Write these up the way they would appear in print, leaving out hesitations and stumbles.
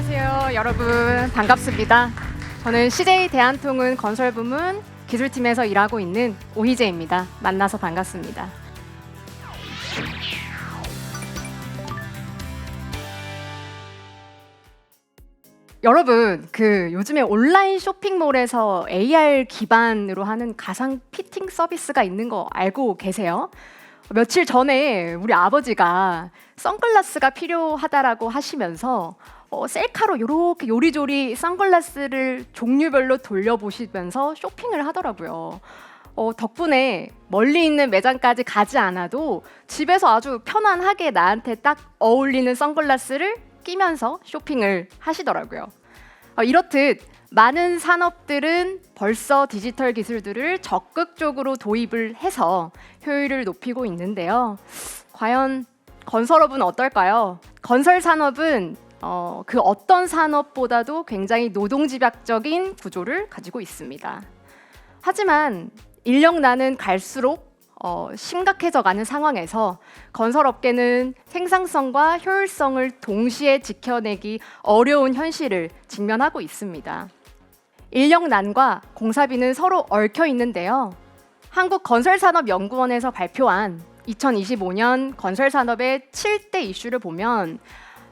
안녕하세요, 여러분. 반갑습니다. 저는 CJ 대한통운 건설부문 기술팀에서 일하고 있는 오희재입니다. 만나서 반갑습니다. 여러분, 요즘에 온라인 쇼핑몰에서 AR 기반으로 하는 가상 피팅 서비스가 있는 거 알고 계세요? 며칠 전에 우리 아버지가 선글라스가 필요하다라고 하시면서 셀카로 이렇게 요리조리 선글라스를 종류별로 돌려보시면서 쇼핑을 하더라고요. 덕분에 멀리 있는 매장까지 가지 않아도 집에서 아주 편안하게 나한테 딱 어울리는 선글라스를 끼면서 쇼핑을 하시더라고요. 이렇듯 많은 산업들은 벌써 디지털 기술들을 적극적으로 도입을 해서 효율을 높이고 있는데요. 과연 건설업은 어떨까요? 건설 산업은 그 어떤 산업보다도 굉장히 노동집약적인 구조를 가지고 있습니다. 하지만 인력난은 갈수록 심각해져가는 상황에서 건설업계는 생산성과 효율성을 동시에 지켜내기 어려운 현실을 직면하고 있습니다. 인력난과 공사비는 서로 얽혀 있는데요. 한국건설산업연구원에서 발표한 2025년 건설산업의 7대 이슈를 보면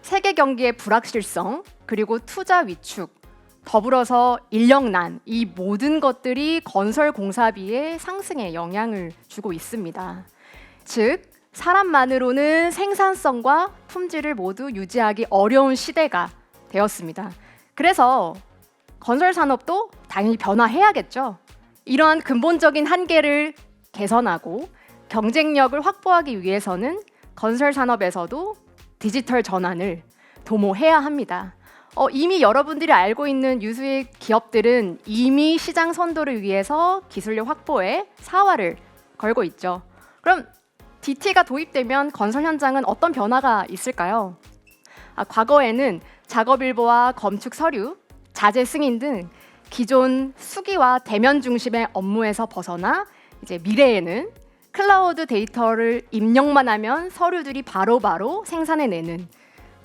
세계 경기의 불확실성, 그리고 투자 위축, 더불어서 인력난, 이 모든 것들이 건설 공사비의 상승에 영향을 주고 있습니다. 즉, 사람만으로는 생산성과 품질을 모두 유지하기 어려운 시대가 되었습니다. 그래서 건설 산업도 당연히 변화해야겠죠. 이러한 근본적인 한계를 개선하고 경쟁력을 확보하기 위해서는 건설 산업에서도 디지털 전환을 도모해야 합니다. 이미 여러분들이 알고 있는 유수의 기업들은 이미 시장 선도를 위해서 기술력 확보에 사활을 걸고 있죠. 그럼 DT가 도입되면 건설 현장은 어떤 변화가 있을까요? 과거에는 작업일보와 검축 서류, 자재 승인 등 기존 수기와 대면 중심의 업무에서 벗어나 이제 미래에는 클라우드 데이터를 입력만 하면 서류들이 바로바로 생산해내는,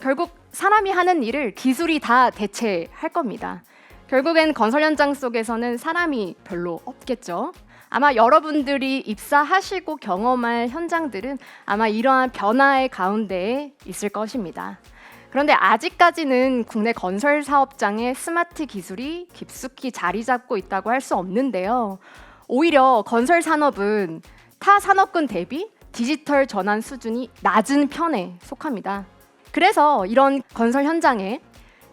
결국 사람이 하는 일을 기술이 다 대체할 겁니다. 결국엔 건설 현장 속에서는 사람이 별로 없겠죠. 아마 여러분들이 입사하시고 경험할 현장들은 아마 이러한 변화의 가운데에 있을 것입니다. 그런데 아직까지는 국내 건설 사업장에 스마트 기술이 깊숙이 자리 잡고 있다고 할 수 없는데요. 오히려 건설 산업은 타 산업군 대비 디지털 전환 수준이 낮은 편에 속합니다. 그래서 이런 건설 현장에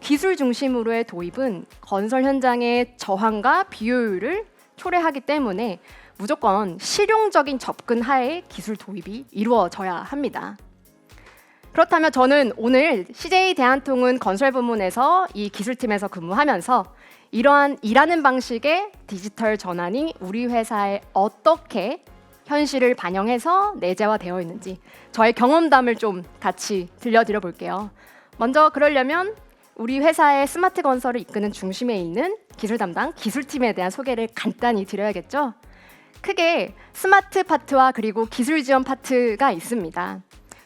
기술 중심으로의 도입은 건설 현장의 저항과 비효율을 초래하기 때문에 무조건 실용적인 접근 하에 기술 도입이 이루어져야 합니다. 그렇다면 저는 오늘 CJ 대한통운 건설부문에서 이 기술팀에서 근무하면서 이러한 일하는 방식의 디지털 전환이 우리 회사에 어떻게 현실을 반영해서 내재화되어 있는지 저의 경험담을 좀 같이 들려드려 볼게요. 먼저 그러려면 우리 회사의 스마트 건설을 이끄는 중심에 있는 기술 담당 기술팀에 대한 소개를 간단히 드려야겠죠. 크게 스마트 파트와 그리고 기술 지원 파트가 있습니다.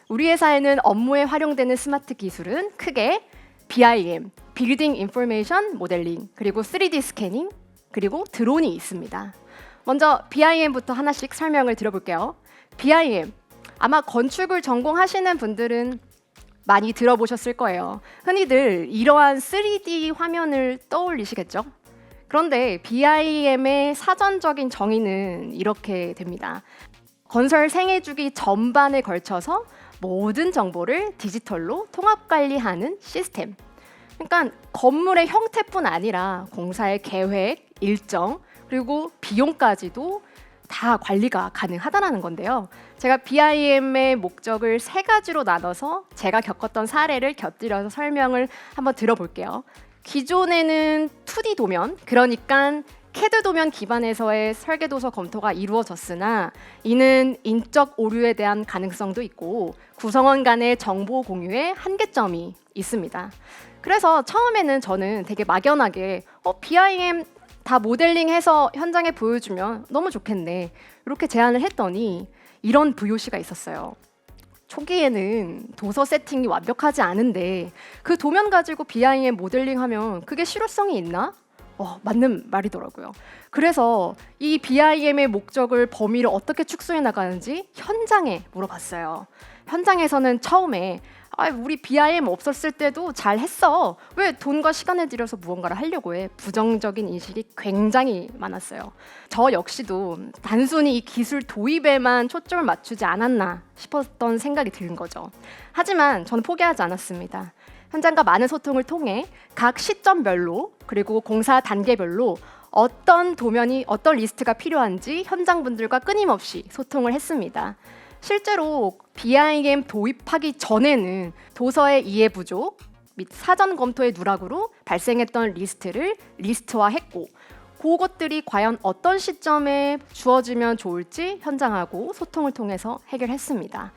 우리 회사에는 업무에 활용되는 스마트 기술은 크게 BIM, 빌딩 인포메이션 모델링, 그리고 3D 스캐닝, 그리고 드론이 있습니다. 먼저 BIM부터 하나씩 설명을 드려볼게요. BIM, 아마 건축을 전공하시는 분들은 많이 들어보셨을 거예요. 흔히들 이러한 3D 화면을 떠올리시겠죠? 그런데 BIM의 사전적인 정의는 이렇게 됩니다. 건설 생애주기 전반에 걸쳐서 모든 정보를 디지털로 통합 관리하는 시스템. 그러니까 건물의 형태뿐 아니라 공사의 계획, 일정, 그리고 비용까지도 다 관리가 가능하다는 건데요. 제가 BIM의 목적을 3가지로 나눠서 제가 겪었던 사례를 곁들여서 설명을 한번 들어볼게요. 기존에는 2D 도면, 그러니까 CAD 도면 기반에서의 설계도서 검토가 이루어졌으나 이는 인적 오류에 대한 가능성도 있고 구성원 간의 정보 공유에 한계점이 있습니다. 그래서 처음에는 저는 되게 막연하게 BIM 다 모델링해서 현장에 보여주면 너무 좋겠네, 이렇게 제안을 했더니 이런 VOC가 있었어요. 초기에는 도서 세팅이 완벽하지 않은데 그 도면 가지고 BIM 모델링하면 그게 실효성이 있나? 맞는 말이더라고요. 그래서 이 BIM의 목적을 범위를 어떻게 축소해 나가는지 현장에 물어봤어요. 현장에서는 처음에 우리 BIM 없었을 때도 잘 했어. 왜 돈과 시간을 들여서 무언가를 하려고 해? 부정적인 인식이 굉장히 많았어요. 저 역시도 단순히 이 기술 도입에만 초점을 맞추지 않았나 싶었던 생각이 드는 거죠. 하지만 저는 포기하지 않았습니다. 현장과 많은 소통을 통해 각 시점별로 그리고 공사 단계별로 어떤 도면이 어떤 리스트가 필요한지 현장 분들과 끊임없이 소통을 했습니다. 실제로 BIM 도입하기 전에는 도서의 이해 부족 및 사전 검토의 누락으로 발생했던 리스트를 리스트화했고 그것들이 과연 어떤 시점에 주어지면 좋을지 현장하고 소통을 통해서 해결했습니다.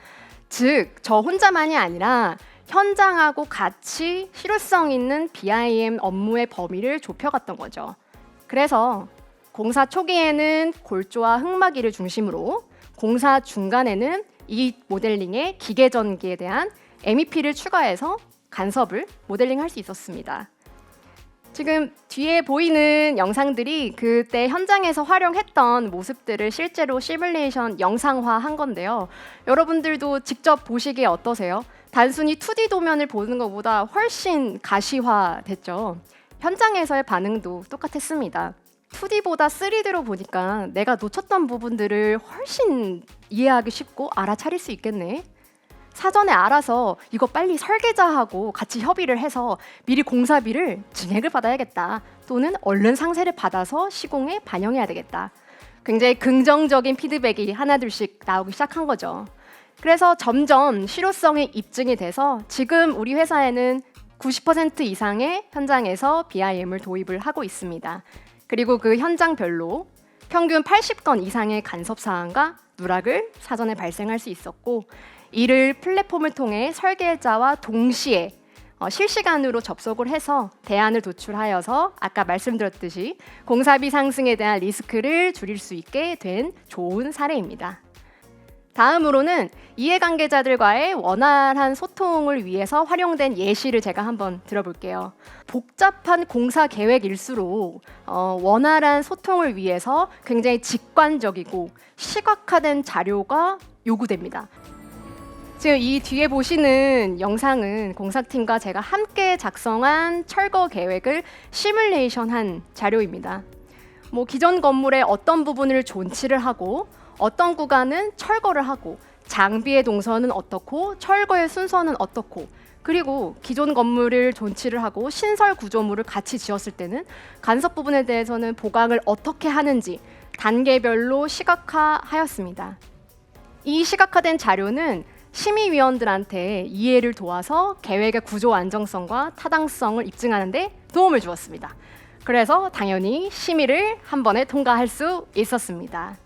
즉, 저 혼자만이 아니라 현장하고 같이 실효성 있는 BIM 업무의 범위를 좁혀갔던 거죠. 그래서 공사 초기에는 골조와 흙막이를 중심으로 공사 중간에는 이 모델링의 기계 전기에 대한 MEP를 추가해서 간섭을 모델링할 수 있었습니다. 지금 뒤에 보이는 영상들이 그때 현장에서 활용했던 모습들을 실제로 시뮬레이션 영상화한 건데요. 여러분들도 직접 보시기에 어떠세요? 단순히 2D 도면을 보는 것보다 훨씬 가시화됐죠. 현장에서의 반응도 똑같았습니다. 2D보다 3D로 보니까 내가 놓쳤던 부분들을 훨씬 이해하기 쉽고 알아차릴 수 있겠네. 사전에 알아서 이거 빨리 설계자하고 같이 협의를 해서 미리 공사비를 증액을 받아야겠다. 또는 얼른 상세를 받아서 시공에 반영해야 되겠다. 굉장히 긍정적인 피드백이 하나둘씩 나오기 시작한 거죠. 그래서 점점 실효성이 입증이 돼서 지금 우리 회사에는 90% 이상의 현장에서 BIM을 도입을 하고 있습니다. 그리고 그 현장별로 평균 80건 이상의 간섭 사항과 누락을 사전에 발생할 수 있었고 이를 플랫폼을 통해 설계자와 동시에 실시간으로 접속을 해서 대안을 도출하여서 아까 말씀드렸듯이 공사비 상승에 대한 리스크를 줄일 수 있게 된 좋은 사례입니다. 다음으로는 이해관계자들과의 원활한 소통을 위해서 활용된 예시를 제가 한번 들어볼게요. 복잡한 공사 계획일수록 원활한 소통을 위해서 굉장히 직관적이고 시각화된 자료가 요구됩니다. 지금 이 뒤에 보시는 영상은 공사팀과 제가 함께 작성한 철거 계획을 시뮬레이션한 자료입니다. 기존 건물의 어떤 부분을 존치를 하고 어떤 구간은 철거를 하고 장비의 동선은 어떻고 철거의 순서는 어떻고 그리고 기존 건물을 존치를 하고 신설 구조물을 같이 지었을 때는 간섭 부분에 대해서는 보강을 어떻게 하는지 단계별로 시각화하였습니다. 이 시각화된 자료는 심의위원들한테 이해를 도와서 계획의 구조 안정성과 타당성을 입증하는 데 도움을 주었습니다. 그래서 당연히 심의를 한 번에 통과할 수 있었습니다.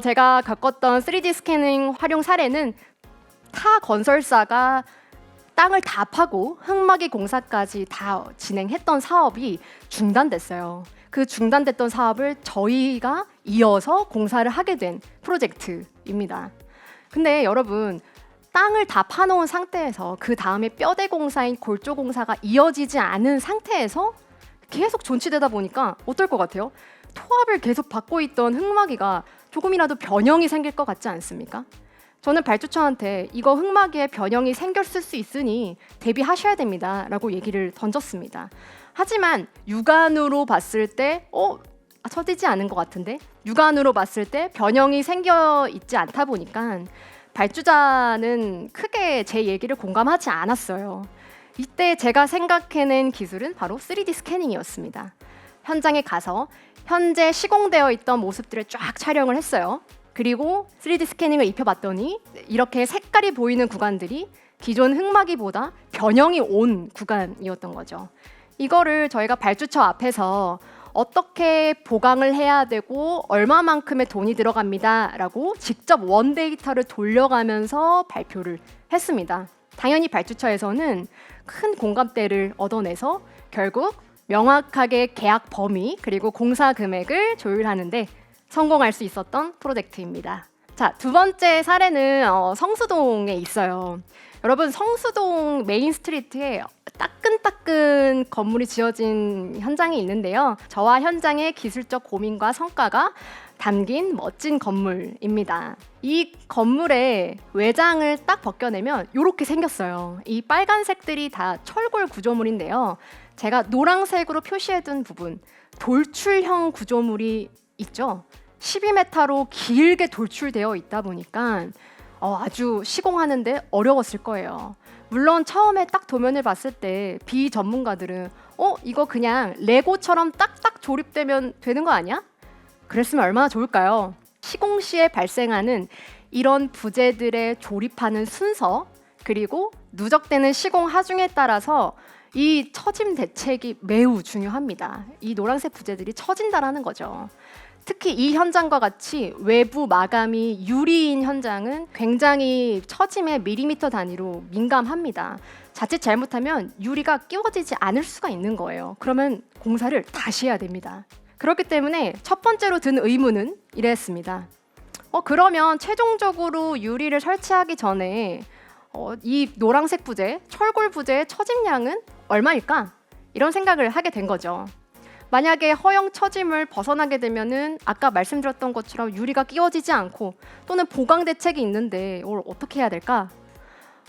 제가 겪었던 3D 스캐닝 활용 사례는 타 건설사가 땅을 다 파고 흙막이 공사까지 다 진행했던 사업이 중단됐어요. 그 중단됐던 사업을 저희가 이어서 공사를 하게 된 프로젝트입니다. 근데 여러분, 땅을 다 파놓은 상태에서 그 다음에 뼈대 공사인 골조 공사가 이어지지 않은 상태에서 계속 존치되다 보니까 어떨 것 같아요? 토합을 계속 받고 있던 흙막이가 조금이라도 변형이 생길 것 같지 않습니까? 저는 발주처한테 이거 흙막이에 변형이 생겼을 수 있으니 대비하셔야 됩니다 라고 얘기를 던졌습니다. 하지만 육안으로 봤을 때 처지지 않은 것 같은데 육안으로 봤을 때 변형이 생겨 있지 않다 보니까 발주자는 크게 제 얘기를 공감하지 않았어요. 이때 제가 생각해낸 기술은 바로 3D 스캐닝이었습니다. 현장에 가서 현재 시공되어 있던 모습들을 쫙 촬영을 했어요. 그리고 3D 스캐닝을 입혀봤더니 이렇게 색깔이 보이는 구간들이 기존 흙막이보다 변형이 온 구간이었던 거죠. 이거를 저희가 발주처 앞에서 어떻게 보강을 해야 되고 얼마만큼의 돈이 들어갑니다 라고 직접 원데이터를 돌려가면서 발표를 했습니다. 당연히 발주처에서는 큰 공감대를 얻어내서 결국 명확하게 계약 범위 그리고 공사 금액을 조율하는 데 성공할 수 있었던 프로젝트입니다. 자, 두 번째 사례는 성수동에 있어요. 여러분, 성수동 메인 스트리트에 따끈따끈 건물이 지어진 현장이 있는데요. 저와 현장의 기술적 고민과 성과가 담긴 멋진 건물입니다. 이 건물의 외장을 딱 벗겨내면 이렇게 생겼어요. 이 빨간색들이 다 철골 구조물인데요. 제가 노란색으로 표시해둔 부분, 돌출형 구조물이 있죠. 12m로 길게 돌출되어 있다 보니까 아주 시공하는데 어려웠을 거예요. 물론 처음에 딱 도면을 봤을 때 비전문가들은 이거 그냥 레고처럼 딱딱 조립되면 되는 거 아니야? 그랬으면 얼마나 좋을까요? 시공 시에 발생하는 이런 부재들의 조립하는 순서, 그리고 누적되는 시공 하중에 따라서 이 처짐 대책이 매우 중요합니다. 이 노란색 부재들이 처진다라는 거죠. 특히 이 현장과 같이 외부 마감이 유리인 현장은 굉장히 처짐에 밀리미터 단위로 민감합니다. 자칫 잘못하면 유리가 끼워지지 않을 수가 있는 거예요. 그러면 공사를 다시 해야 됩니다. 그렇기 때문에 첫 번째로 든 의문은 이랬습니다. 그러면 최종적으로 유리를 설치하기 전에 이 노란색 부재, 철골 부재의 처짐량은 얼마일까? 이런 생각을 하게 된 거죠. 만약에 허용 처짐을 벗어나게 되면은 아까 말씀드렸던 것처럼 유리가 끼워지지 않고 또는 보강 대책이 있는데 이걸 어떻게 해야 될까?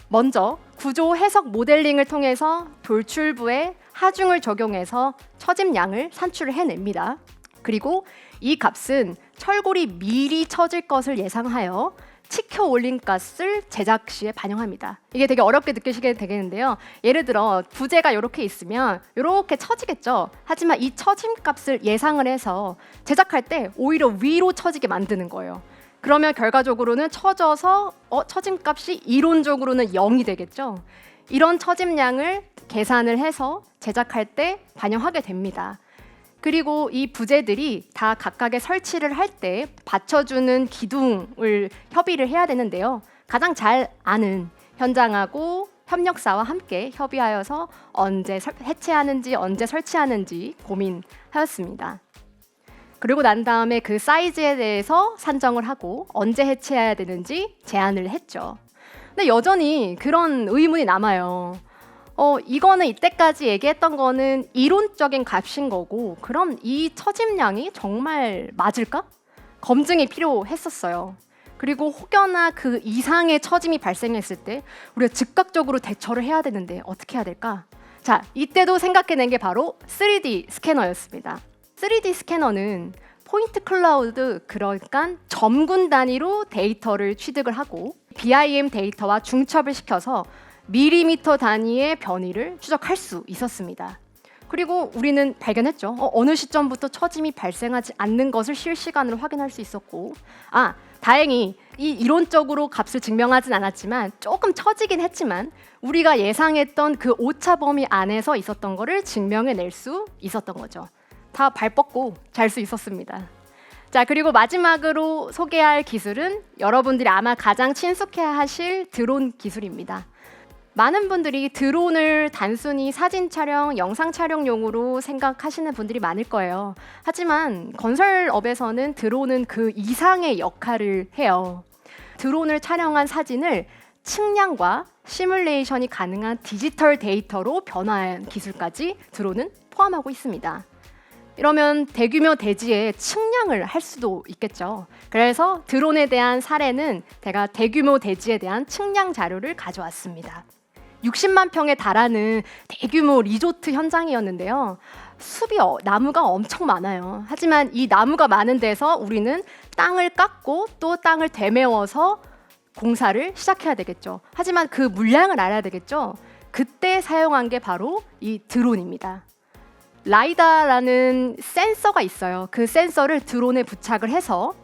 먼저 구조 해석 모델링을 통해서 돌출부에 하중을 적용해서 처짐량을 산출을 해냅니다. 그리고 이 값은 철골이 미리 처질 것을 예상하여 치켜 올린 값을 제작 시에 반영합니다. 이게 되게 어렵게 느끼시게 되겠는데요. 예를 들어 부재가 이렇게 있으면 이렇게 처지겠죠. 하지만 이 처짐 값을 예상을 해서 제작할 때 오히려 위로 처지게 만드는 거예요. 그러면 결과적으로는 처져서 처짐 값이 이론적으로는 0이 되겠죠. 이런 처짐량을 계산을 해서 제작할 때 반영하게 됩니다. 그리고 이 부재들이 다 각각의 설치를 할 때 받쳐주는 기둥을 협의를 해야 되는데요. 가장 잘 아는 현장하고 협력사와 함께 협의하여서 언제 해체하는지 언제 설치하는지 고민하였습니다. 그리고 난 다음에 그 사이즈에 대해서 산정을 하고 언제 해체해야 되는지 제안을 했죠. 근데 여전히 그런 의문이 남아요. 이거는 이때까지 얘기했던 거는 이론적인 값인 거고 그럼 이 처짐량이 정말 맞을까? 검증이 필요했었어요. 그리고 혹여나 그 이상의 처짐이 발생했을 때 우리가 즉각적으로 대처를 해야 되는데 어떻게 해야 될까? 자, 이때도 생각해낸 게 바로 3D 스캐너였습니다. 3D 스캐너는 포인트 클라우드, 그러니까 점군 단위로 데이터를 취득을 하고 BIM 데이터와 중첩을 시켜서 밀리미터 단위의 변이를 추적할 수 있었습니다. 그리고 우리는 발견했죠. 어느 시점부터 처짐이 발생하지 않는 것을 실시간으로 확인할 수 있었고, 다행히 이 이론적으로 값을 증명하진 않았지만 조금 처지긴 했지만 우리가 예상했던 그 오차 범위 안에서 있었던 거를 증명해낼 수 있었던 거죠. 다 발 뻗고 잘 수 있었습니다. 자, 그리고 마지막으로 소개할 기술은 여러분들이 아마 가장 친숙해하실 드론 기술입니다. 많은 분들이 드론을 단순히 사진 촬영, 영상 촬영용으로 생각하시는 분들이 많을 거예요. 하지만 건설업에서는 드론은 그 이상의 역할을 해요. 드론을 촬영한 사진을 측량과 시뮬레이션이 가능한 디지털 데이터로 변화한 기술까지 드론은 포함하고 있습니다. 이러면 대규모 대지에 측량을 할 수도 있겠죠. 그래서 드론에 대한 사례는 제가 대규모 대지에 대한 측량 자료를 가져왔습니다. 60만 평에 달하는 대규모 리조트 현장이었는데요. 숲이 나무가 엄청 많아요. 하지만 이 나무가 많은 데서 우리는 땅을 깎고 또 땅을 되메워서 공사를 시작해야 되겠죠. 하지만 그 물량을 알아야 되겠죠. 그때 사용한 게 바로 이 드론입니다. 라이다라는 센서가 있어요. 그 센서를 드론에 부착을 해서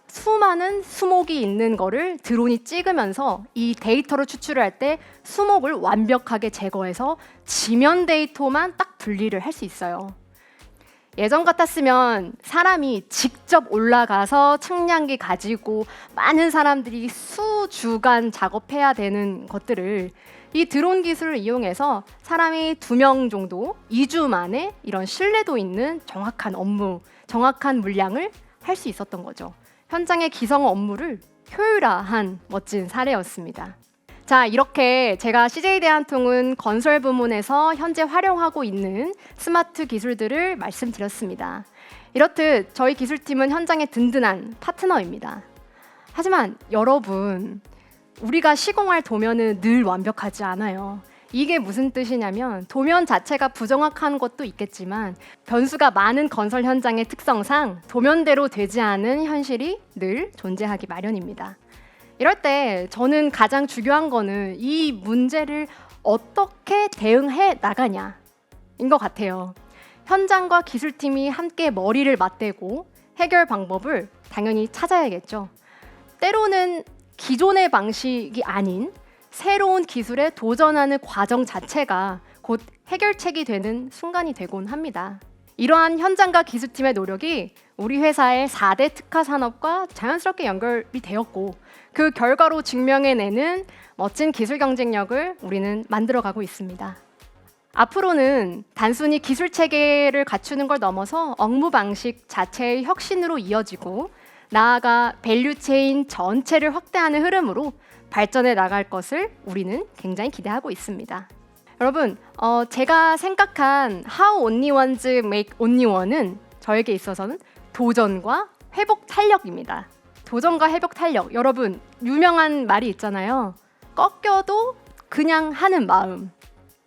수많은 수목이 있는 거를 드론이 찍으면서 이 데이터를 추출을 할 때 수목을 완벽하게 제거해서 지면 데이터만 딱 분리를 할 수 있어요. 예전 같았으면 사람이 직접 올라가서 측량기 가지고 많은 사람들이 수주간 작업해야 되는 것들을 이 드론 기술을 이용해서 사람이 2명 정도 2주 만에 이런 신뢰도 있는 정확한 업무, 정확한 물량을 할 수 있었던 거죠. 현장의 기성 업무를 효율화한 멋진 사례였습니다. 자, 이렇게 제가 CJ 대한통운 건설 부문에서 현재 활용하고 있는 스마트 기술들을 말씀드렸습니다. 이렇듯 저희 기술팀은 현장의 든든한 파트너입니다. 하지만 여러분, 우리가 시공할 도면은 늘 완벽하지 않아요. 이게 무슨 뜻이냐면 도면 자체가 부정확한 것도 있겠지만 변수가 많은 건설 현장의 특성상 도면대로 되지 않은 현실이 늘 존재하기 마련입니다. 이럴 때 저는 가장 중요한 거는 이 문제를 어떻게 대응해 나가냐인 것 같아요. 현장과 기술팀이 함께 머리를 맞대고 해결 방법을 당연히 찾아야겠죠. 때로는 기존의 방식이 아닌 새로운 기술에 도전하는 과정 자체가 곧 해결책이 되는 순간이 되곤 합니다. 이러한 현장과 기술팀의 노력이 우리 회사의 4대 특화 산업과 자연스럽게 연결이 되었고 그 결과로 증명해내는 멋진 기술 경쟁력을 우리는 만들어가고 있습니다. 앞으로는 단순히 기술 체계를 갖추는 걸 넘어서 업무 방식 자체의 혁신으로 이어지고 나아가 밸류체인 전체를 확대하는 흐름으로 발전해 나갈 것을 우리는 굉장히 기대하고 있습니다. 여러분, 제가 생각한 How Only Ones Make Only One은 저에게 있어서는 도전과 회복 탄력입니다. 도전과 회복 탄력. 여러분, 유명한 말이 있잖아요. 꺾여도 그냥 하는 마음.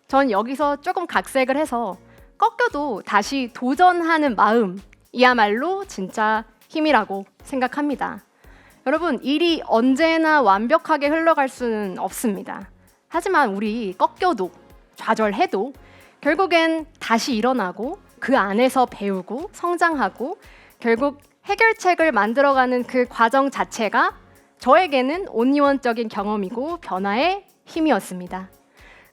전 여기서 조금 각색을 해서 꺾여도 다시 도전하는 마음이야말로 진짜 힘이라고 생각합니다. 여러분, 일이 언제나 완벽하게 흘러갈 수는 없습니다. 하지만 우리 꺾여도 좌절해도 결국엔 다시 일어나고 그 안에서 배우고 성장하고 결국 해결책을 만들어가는 그 과정 자체가 저에게는 온리원적인 경험이고 변화의 힘이었습니다.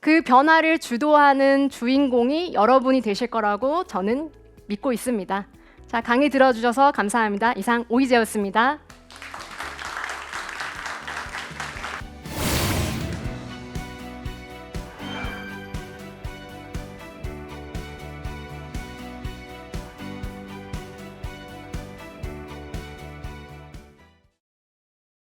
그 변화를 주도하는 주인공이 여러분이 되실 거라고 저는 믿고 있습니다. 자, 강의 들어주셔서 감사합니다. 이상 오이재였습니다.